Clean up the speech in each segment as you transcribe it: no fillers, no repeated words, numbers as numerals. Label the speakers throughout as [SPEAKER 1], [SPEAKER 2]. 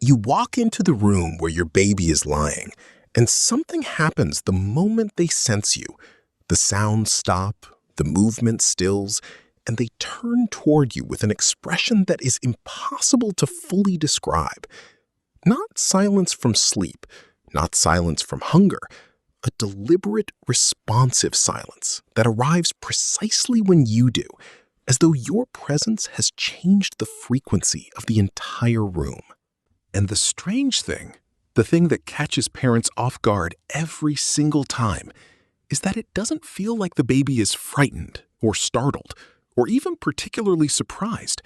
[SPEAKER 1] You walk into the room where your baby is lying, and something happens the moment they sense you. The sounds stop, the movement stills, and they turn toward you with an expression that is impossible to fully describe. Not silence from sleep, not silence from hunger, a deliberate, responsive silence that arrives precisely when you do, as though your presence has changed the frequency of the entire room. And the strange thing, the thing that catches parents off guard every single time, is that it doesn't feel like the baby is frightened or startled or even particularly surprised.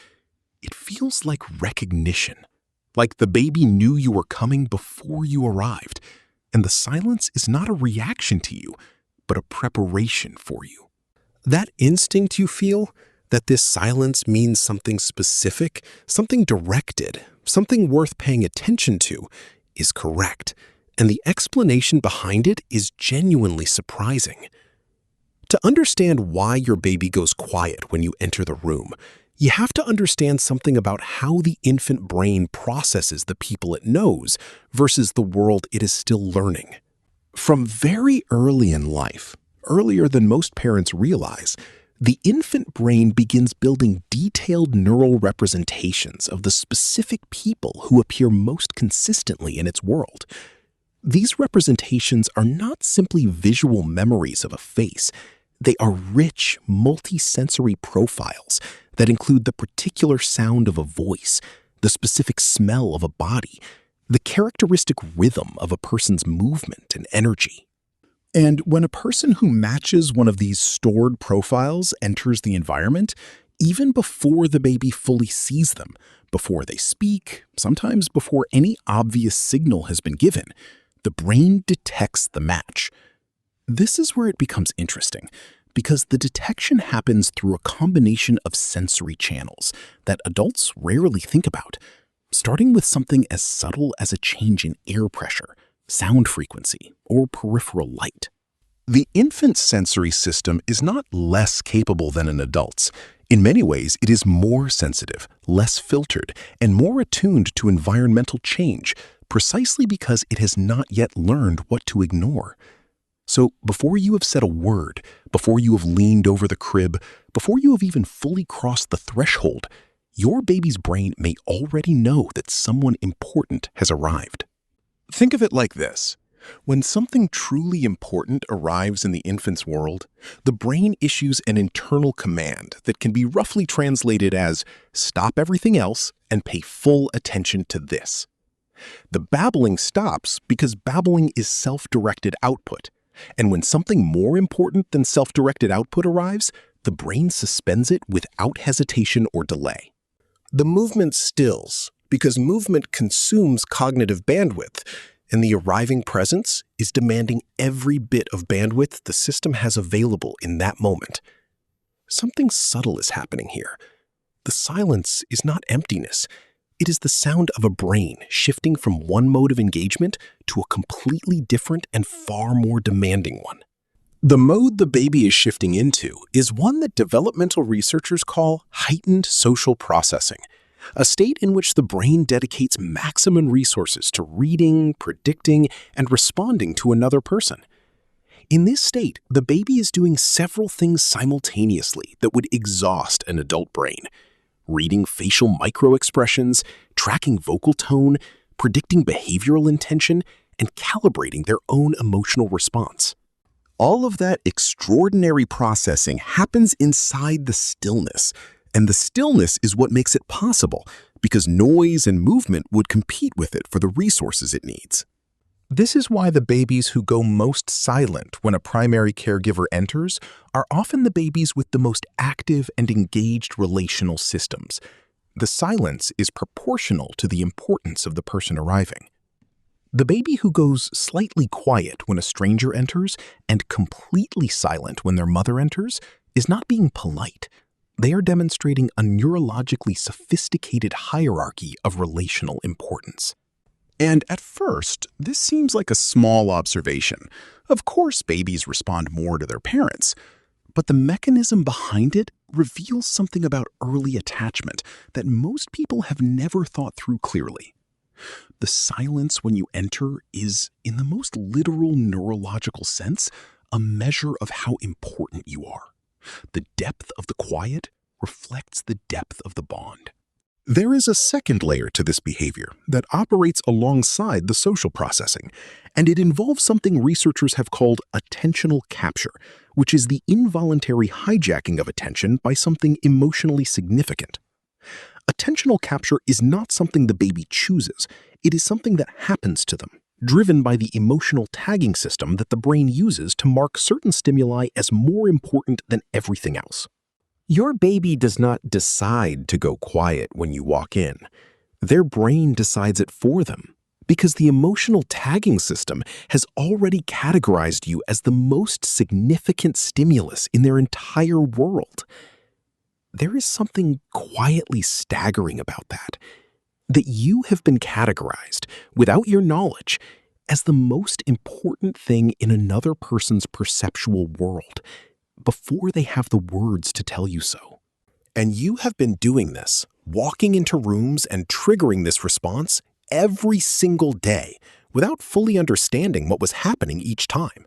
[SPEAKER 1] It feels like recognition, like the baby knew you were coming before you arrived, and the silence is not a reaction to you, but a preparation for you. That instinct you feel, that this silence means something specific, something directed, something worth paying attention to, is correct, and the explanation behind it is genuinely surprising. To understand why your baby goes quiet when you enter the room, you have to understand something about how the infant brain processes the people it knows versus the world it is still learning. From very early in life, earlier than most parents realize, the infant brain begins building detailed neural representations of the specific people who appear most consistently in its world. These representations are not simply visual memories of a face. They are rich, multi-sensory profiles that include the particular sound of a voice, the specific smell of a body, the characteristic rhythm of a person's movement and energy. And when a person who matches one of these stored profiles enters the environment, even before the baby fully sees them, before they speak, sometimes before any obvious signal has been given, the brain detects the match. This is where it becomes interesting, because the detection happens through a combination of sensory channels that adults rarely think about, starting with something as subtle as a change in air pressure, sound frequency, or peripheral light. The infant's sensory system is not less capable than an adult's. In many ways, it is more sensitive, less filtered, and more attuned to environmental change, precisely because it has not yet learned what to ignore. So before you have said a word, before you have leaned over the crib, before you have even fully crossed the threshold, your baby's brain may already know that someone important has arrived. Think of it like this. When something truly important arrives in the infant's world, the brain issues an internal command that can be roughly translated as "stop everything else and pay full attention to this." The babbling stops because babbling is self-directed output, and when something more important than self-directed output arrives, the brain suspends it without hesitation or delay. The movement stills because movement consumes cognitive bandwidth, and the arriving presence is demanding every bit of bandwidth the system has available in that moment. Something subtle is happening here. The silence is not emptiness. It is the sound of a brain shifting from one mode of engagement to a completely different and far more demanding one. The mode the baby is shifting into is one that developmental researchers call heightened social processing, a state in which the brain dedicates maximum resources to reading, predicting, and responding to another person. In this state, the baby is doing several things simultaneously that would exhaust an adult brain: reading facial microexpressions, tracking vocal tone, predicting behavioral intention, and calibrating their own emotional response. All of that extraordinary processing happens inside the stillness, and the stillness is what makes it possible, because noise and movement would compete with it for the resources it needs. This is why the babies who go most silent when a primary caregiver enters are often the babies with the most active and engaged relational systems. The silence is proportional to the importance of the person arriving. The baby who goes slightly quiet when a stranger enters and completely silent when their mother enters is not being polite. They are demonstrating a neurologically sophisticated hierarchy of relational importance. And at first, this seems like a small observation. Of course, babies respond more to their parents. But the mechanism behind it reveals something about early attachment that most people have never thought through clearly. The silence when you enter is, in the most literal neurological sense, a measure of how important you are. The depth of the quiet reflects the depth of the bond. There is a second layer to this behavior that operates alongside the social processing, and it involves something researchers have called attentional capture, which is the involuntary hijacking of attention by something emotionally significant. Attentional capture is not something the baby chooses, it is something that happens to them, driven by the emotional tagging system that the brain uses to mark certain stimuli as more important than everything else. Your baby does not decide to go quiet when you walk in. Their brain decides it for them, because the emotional tagging system has already categorized you as the most significant stimulus in their entire world. There is something quietly staggering about that you have been categorized, without your knowledge, as the most important thing in another person's perceptual world, before they have the words to tell you so. And you have been doing this, walking into rooms and triggering this response every single day, without fully understanding what was happening each time.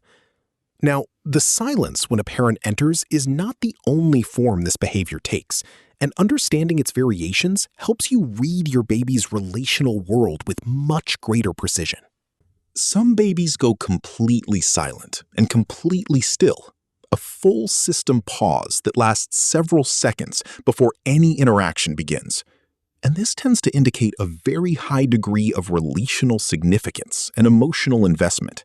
[SPEAKER 1] Now, the silence when a parent enters is not the only form this behavior takes, and understanding its variations helps you read your baby's relational world with much greater precision. Some babies go completely silent and completely still, a full system pause that lasts several seconds before any interaction begins. And this tends to indicate a very high degree of relational significance and emotional investment.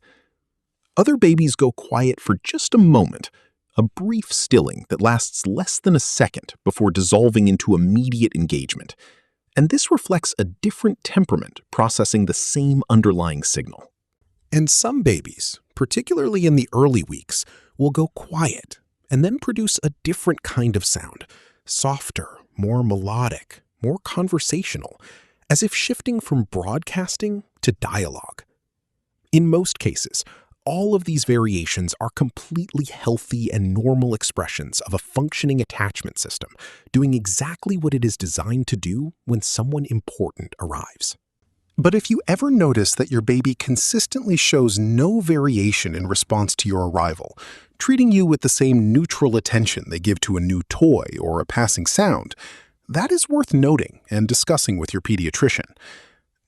[SPEAKER 1] Other babies go quiet for just a moment, a brief stilling that lasts less than a second before dissolving into immediate engagement. And this reflects a different temperament processing the same underlying signal. And some babies, particularly in the early weeks, will go quiet and then produce a different kind of sound, softer, more melodic, more conversational, as if shifting from broadcasting to dialogue. In most cases, all of these variations are completely healthy and normal expressions of a functioning attachment system, doing exactly what it is designed to do when someone important arrives. But if you ever notice that your baby consistently shows no variation in response to your arrival, treating you with the same neutral attention they give to a new toy or a passing sound, that is worth noting and discussing with your pediatrician.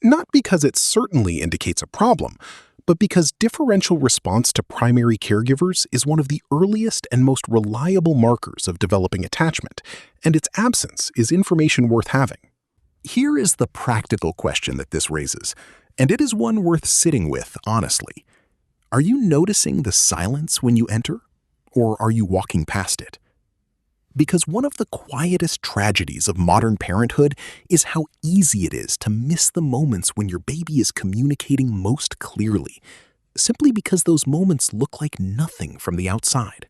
[SPEAKER 1] Not because it certainly indicates a problem, but because differential response to primary caregivers is one of the earliest and most reliable markers of developing attachment, and its absence is information worth having. Here is the practical question that this raises, and it is one worth sitting with honestly. Are you noticing the silence when you enter, or are you walking past it? Because one of the quietest tragedies of modern parenthood is how easy it is to miss the moments when your baby is communicating most clearly, simply because those moments look like nothing from the outside.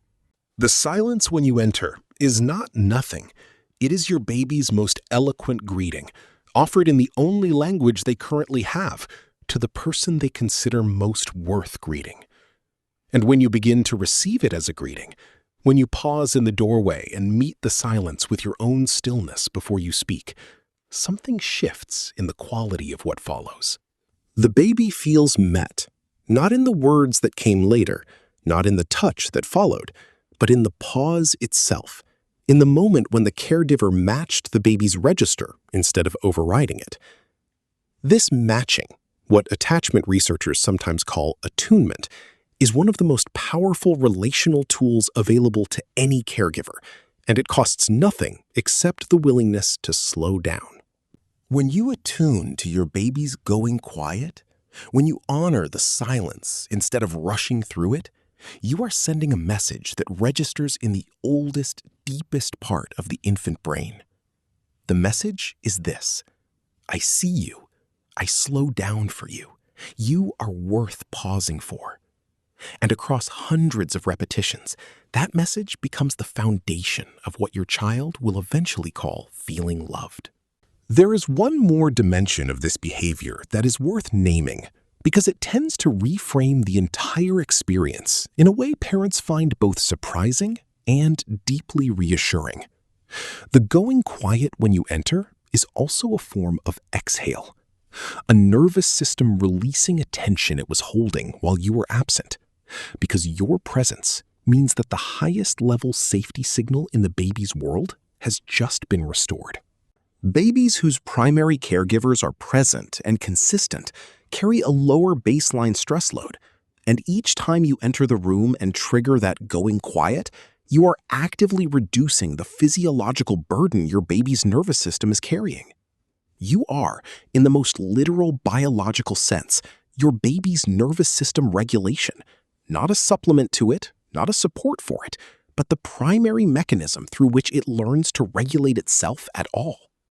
[SPEAKER 1] The silence when you enter is not nothing. It is your baby's most eloquent greeting, offered in the only language they currently have, to the person they consider most worth greeting. And when you begin to receive it as a greeting, when you pause in the doorway and meet the silence with your own stillness before you speak, something shifts in the quality of what follows. The baby feels met, not in the words that came later, not in the touch that followed, but in the pause itself, in the moment when the caregiver matched the baby's register instead of overriding it. This matching, what attachment researchers sometimes call attunement, is one of the most powerful relational tools available to any caregiver, and it costs nothing except the willingness to slow down. When you attune to your baby's going quiet, when you honor the silence instead of rushing through it, you are sending a message that registers in the oldest, deepest part of the infant brain. The message is this: I see you. I slow down for you. You are worth pausing for. And across hundreds of repetitions, that message becomes the foundation of what your child will eventually call feeling loved. There is one more dimension of this behavior that is worth naming, because it tends to reframe the entire experience in a way parents find both surprising and deeply reassuring. The going quiet when you enter is also a form of exhale, A nervous system releasing a tension it was holding while you were absent, because your presence means that the highest level safety signal in the baby's world has just been restored. Babies whose primary caregivers are present and consistent carry a lower baseline stress load, and each time you enter the room and trigger that going quiet, you are actively reducing the physiological burden your baby's nervous system is carrying. You are, in the most literal biological sense, your baby's nervous system regulation, not a supplement to it, not a support for it, but the primary mechanism through which it learns to regulate itself at all.